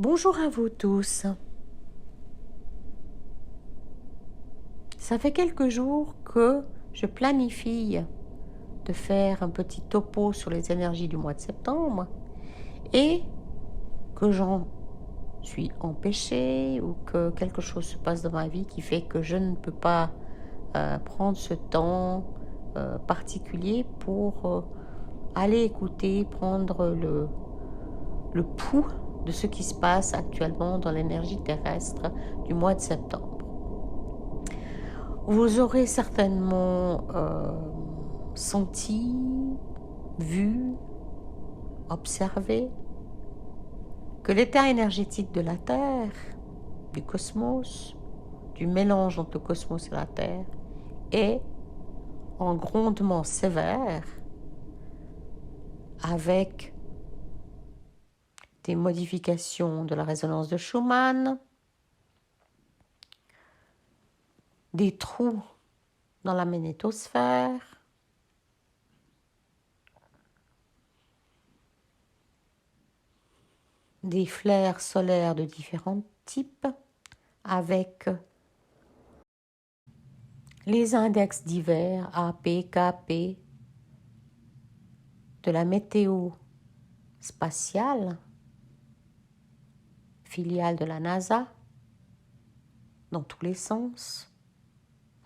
Bonjour à vous tous. Ça fait quelques jours que je planifie de faire un petit topo sur les énergies du mois de septembre et que j'en suis empêchée ou que quelque chose se passe dans ma vie qui fait que je ne peux pas prendre ce temps particulier pour aller écouter, prendre le pouls de ce qui se passe actuellement dans l'énergie terrestre du mois de septembre. Vous aurez certainement senti, vu, observé que l'état énergétique de la Terre, du cosmos, du mélange entre le cosmos et la Terre, est en grondement sévère avec des modifications de la résonance de Schumann, des trous dans la magnétosphère, des flares solaires de différents types avec les index divers AP, KP de la météo spatiale, filiale de la NASA, dans tous les sens,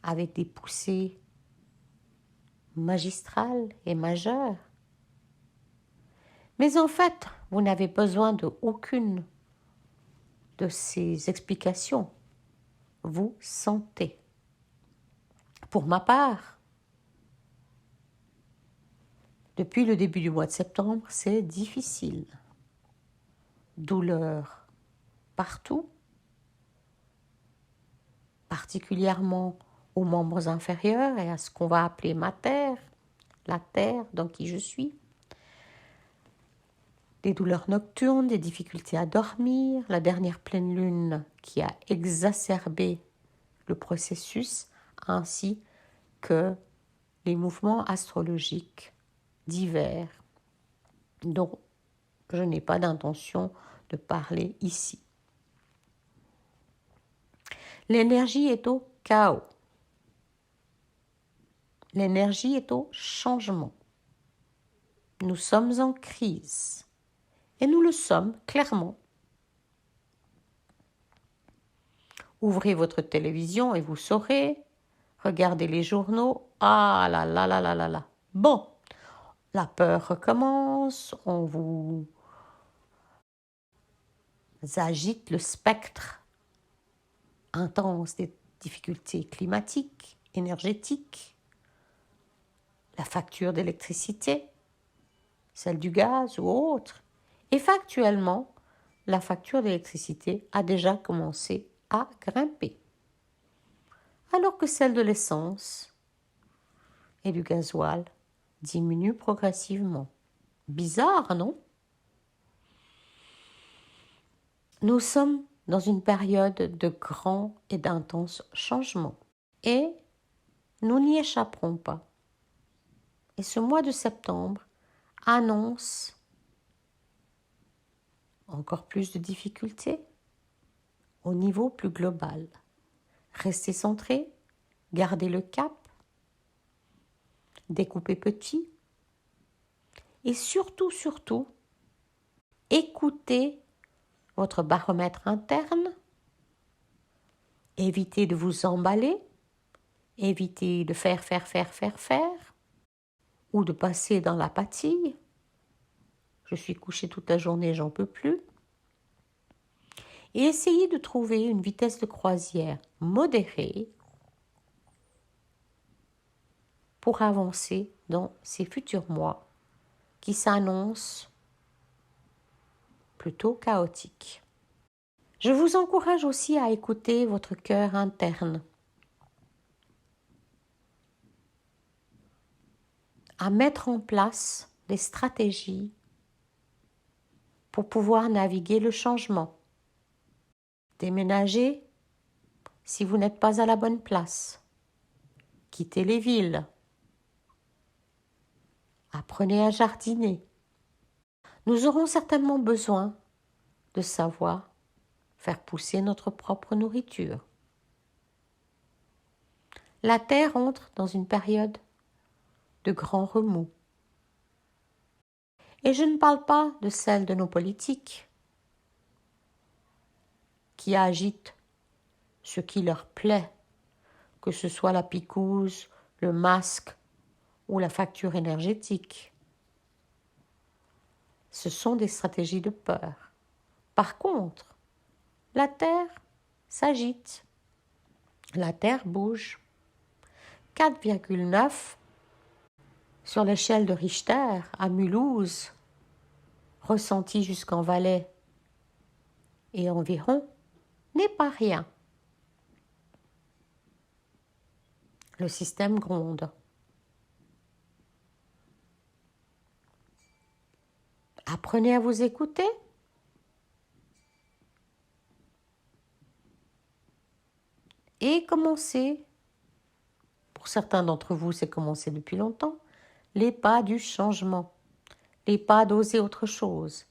avec des poussées magistrales et majeures. Mais en fait, vous n'avez besoin d'aucune de ces explications. Vous sentez. Pour ma part, depuis le début du mois de septembre, c'est difficile. Douleur partout, particulièrement aux membres inférieurs et à ce qu'on va appeler ma terre, la terre dans qui je suis. Des douleurs nocturnes, des difficultés à dormir, la dernière pleine lune qui a exacerbé le processus, ainsi que les mouvements astrologiques divers dont je n'ai pas d'intention de parler ici. L'énergie est au chaos. L'énergie est au changement. Nous sommes en crise. Et nous le sommes clairement. Ouvrez votre télévision et vous saurez. Regardez les journaux. Ah là là là là là là. Bon, la peur recommence. On vous agite le spectre intense des difficultés climatiques, énergétiques, la facture d'électricité, celle du gaz ou autre. Et factuellement, la facture d'électricité a déjà commencé à grimper, alors que celle de l'essence et du gasoil diminue progressivement. Bizarre, non? Nous sommes dans une période de grands et d'intenses changements et nous n'y échapperons pas. Et ce mois de septembre annonce encore plus de difficultés au niveau plus global. Restez centré, gardez le cap, découpez petit et surtout, écoutez votre baromètre interne, évitez de vous emballer, évitez de faire ou de passer dans l'apathie. Je suis couchée toute la journée, j'en peux plus. Et essayez de trouver une vitesse de croisière modérée pour avancer dans ces futurs mois qui s'annoncent plutôt chaotiques. Je vous encourage aussi à écouter votre cœur interne, à mettre en place des stratégies pour pouvoir naviguer le changement. Déménager si vous n'êtes pas à la bonne place. Quittez les villes. Apprenez à jardiner. Nous aurons certainement besoin de savoir faire pousser notre propre nourriture. La Terre entre dans une période de grands remous. Et je ne parle pas de celle de nos politiques qui agitent ce qui leur plaît, que ce soit la picouse, le masque ou la facture énergétique. Ce sont des stratégies de peur. Par contre, la Terre s'agite, la Terre bouge. 4,9 sur l'échelle de Richter à Mulhouse, ressenti jusqu'en Valais et environ, n'est pas rien. Le système gronde. Apprenez à vous écouter. Et commencez, pour certains d'entre vous c'est commencé depuis longtemps, les pas du changement, les pas d'oser autre chose.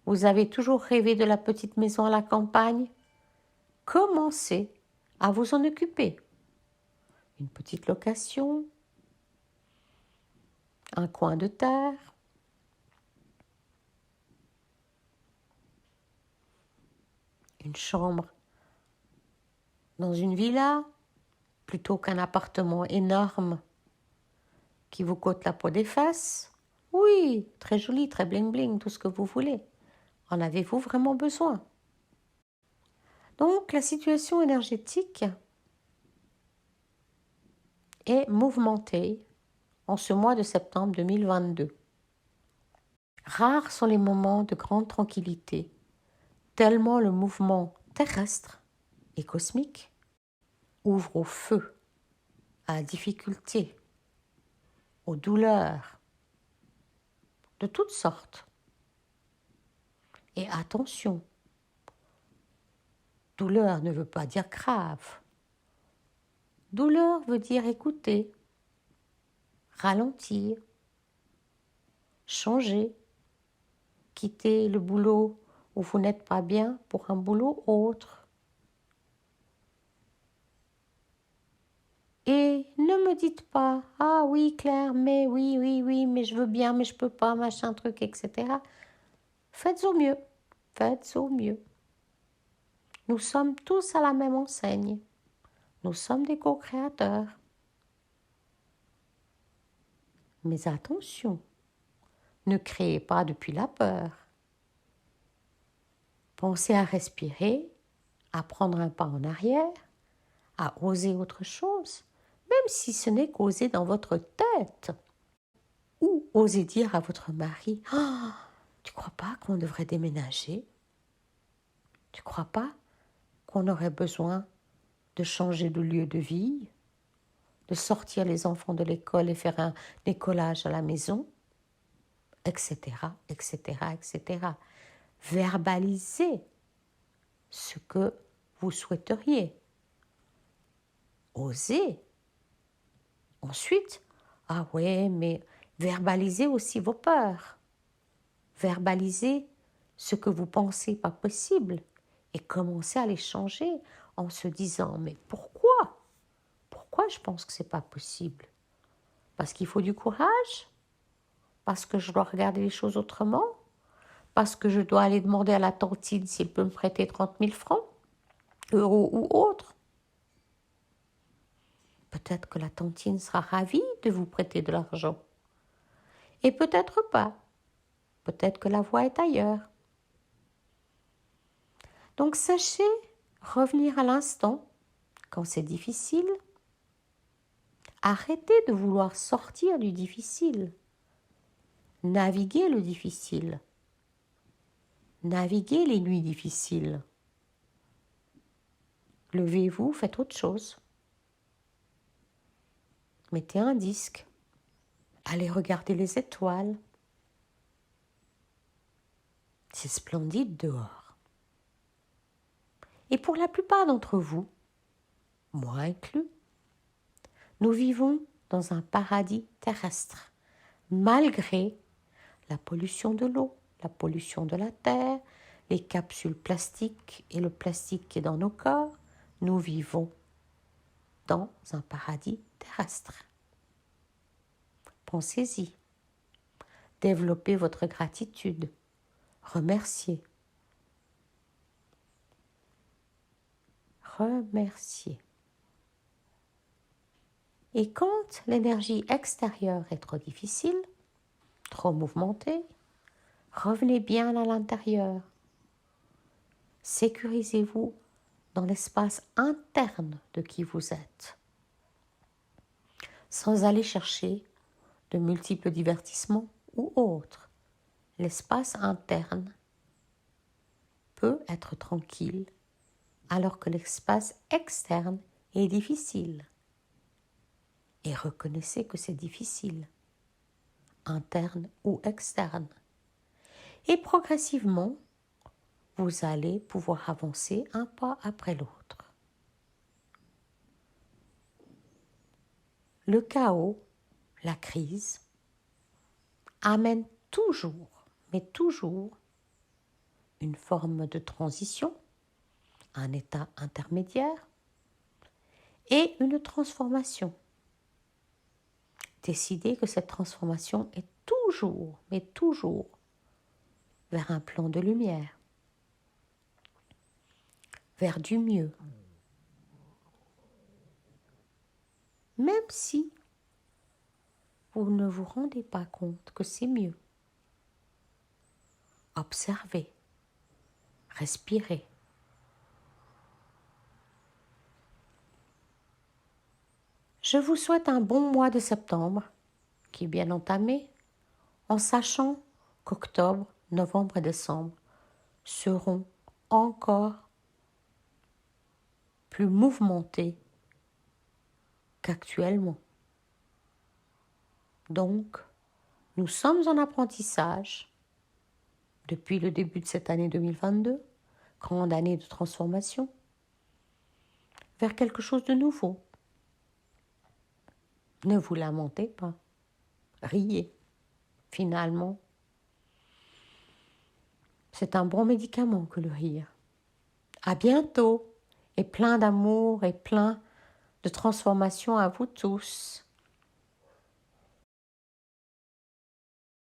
Vous avez toujours rêvé de la petite maison à la campagne? Commencez à vous en occuper. Une petite location, un coin de terre, une chambre dans une villa, plutôt qu'un appartement énorme qui vous coûte la peau des fesses. Oui, très joli, très bling-bling, tout ce que vous voulez. En avez-vous vraiment besoin? Donc, la situation énergétique est mouvementée en ce mois de septembre 2022. Rares sont les moments de grande tranquillité, tellement le mouvement terrestre et cosmique ouvre au feu, à la difficulté, aux douleurs, de toutes sortes. Et attention, douleur ne veut pas dire grave. Douleur veut dire écouter, ralentir, changer, quitter le boulot où vous n'êtes pas bien pour un boulot autre. Et ne me dites pas, ah oui Claire, mais oui, mais je veux bien, mais je peux pas, machin truc, etc. Faites au mieux, faites au mieux. Nous sommes tous à la même enseigne. Nous sommes des co-créateurs. Mais attention, ne créez pas depuis la peur. Pensez à respirer, à prendre un pas en arrière, à oser autre chose, même si ce n'est qu'oser dans votre tête. Ou oser dire à votre mari, « Ah, tu crois pas qu'on devrait déménager? Tu crois pas qu'on aurait besoin de changer de lieu de vie, de sortir les enfants de l'école et faire un décollage à la maison, etc., etc., etc. » Verbalisez ce que vous souhaiteriez. Osez. Ensuite, ah ouais, mais verbalisez aussi vos peurs. Verbalisez ce que vous pensez pas possible et commencez à les changer en se disant, mais pourquoi? Pourquoi je pense que c'est pas possible? Parce qu'il faut du courage? Parce que je dois regarder les choses autrement? Parce que je dois aller demander à la tantine s'il peut me prêter 30 000 francs, euros ou autres? Peut-être que la tantine sera ravie de vous prêter de l'argent. Et peut-être pas. Peut-être que la voie est ailleurs. Donc sachez revenir à l'instant quand c'est difficile. Arrêtez de vouloir sortir du difficile. Naviguez le difficile. Naviguez les nuits difficiles. Levez-vous, faites autre chose. Mettez un disque. Allez regarder les étoiles. C'est splendide dehors. Et pour la plupart d'entre vous, moi inclus, nous vivons dans un paradis terrestre, malgré la pollution de l'eau, la pollution de la terre, les capsules plastiques et le plastique qui est dans nos corps, nous vivons dans un paradis terrestre. Pensez-y. Développez votre gratitude. Remerciez. Remerciez. Et quand l'énergie extérieure est trop difficile, trop mouvementée, revenez bien à l'intérieur. Sécurisez-vous dans l'espace interne de qui vous êtes, sans aller chercher de multiples divertissements ou autres. L'espace interne peut être tranquille, alors que l'espace externe est difficile. Et reconnaissez que c'est difficile, interne ou externe. Et progressivement, vous allez pouvoir avancer un pas après l'autre. Le chaos, la crise, amène toujours, mais toujours, une forme de transition, un état intermédiaire et une transformation. Décidez que cette transformation est toujours, mais toujours, vers un plan de lumière, vers du mieux. Même si vous ne vous rendez pas compte que c'est mieux. Observez, respirez. Je vous souhaite un bon mois de septembre, qui est bien entamé, en sachant qu'octobre, novembre et décembre seront encore plus mouvementés qu'actuellement. Donc, nous sommes en apprentissage depuis le début de cette année 2022, grande année de transformation, vers quelque chose de nouveau. Ne vous lamentez pas, riez. Finalement, c'est un bon médicament que le rire. À bientôt et plein d'amour et plein de transformation à vous tous.